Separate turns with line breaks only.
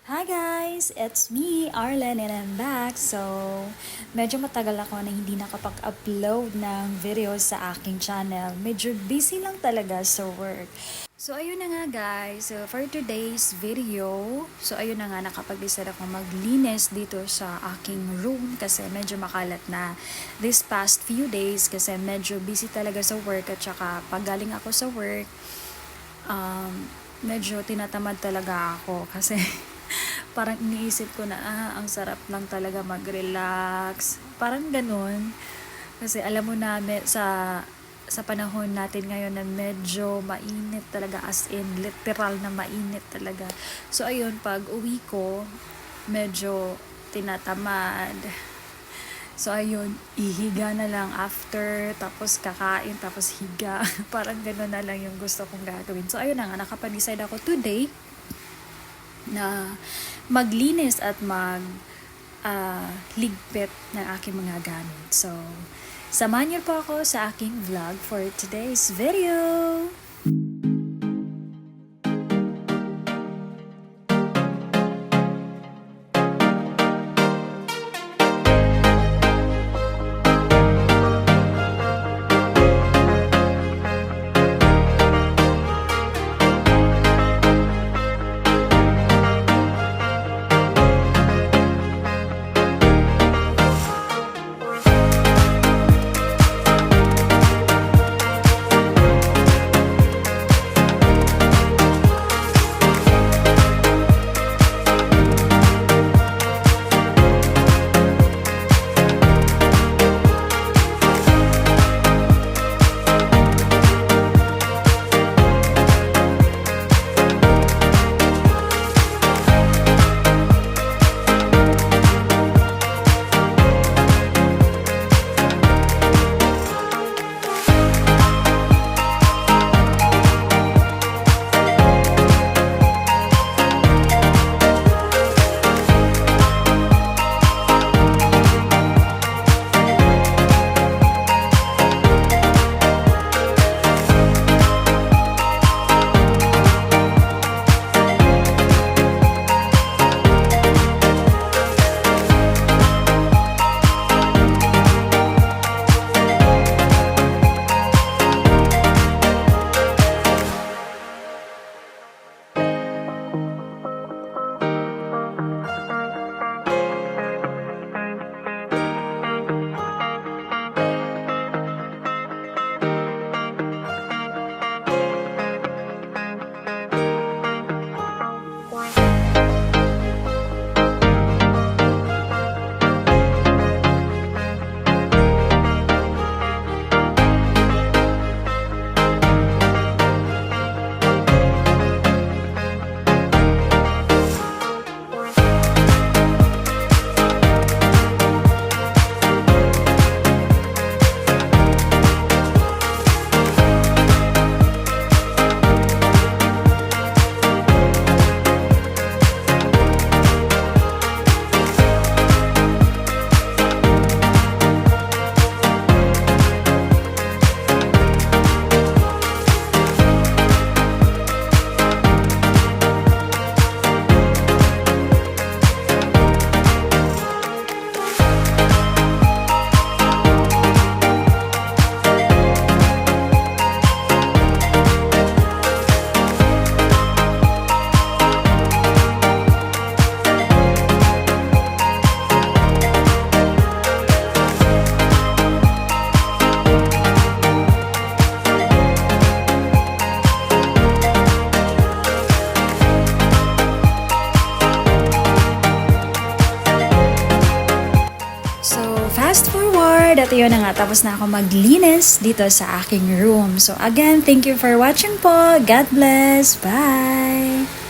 Hi guys! It's me, Arlen, and I'm back. So, medyo matagal ako na hindi nakapag-upload ng videos sa aking channel. Medyo busy lang talaga sa work. So, ayun na nga guys. So, for today's video, ayun na nga, nakapag-decide ako maglinis dito sa aking room kasi medyo makalat na this past few days kasi medyo busy talaga sa work at saka pag galing ako sa work, medyo tinatamad talaga ako kasi parang iniisip ko na ang sarap lang talaga mag-relax. Parang ganun. Kasi alam mo na sa panahon natin ngayon na medyo mainit talaga, as in literal na mainit talaga. So ayun, pag uwi ko, medyo tinatamad. So ayun, ihiga na lang after, tapos kakain, tapos higa. Parang gano'n na lang yung gusto kong gagawin. So ayun na nga, nakapag-decide ako today na maglinis at ligpit ng aking mga gamit. So, samahan niyo po ako sa aking vlog for today's video! Fast forward, at yun na nga, tapos na ako maglinis dito sa aking room. So again, thank you for watching po. God bless. Bye!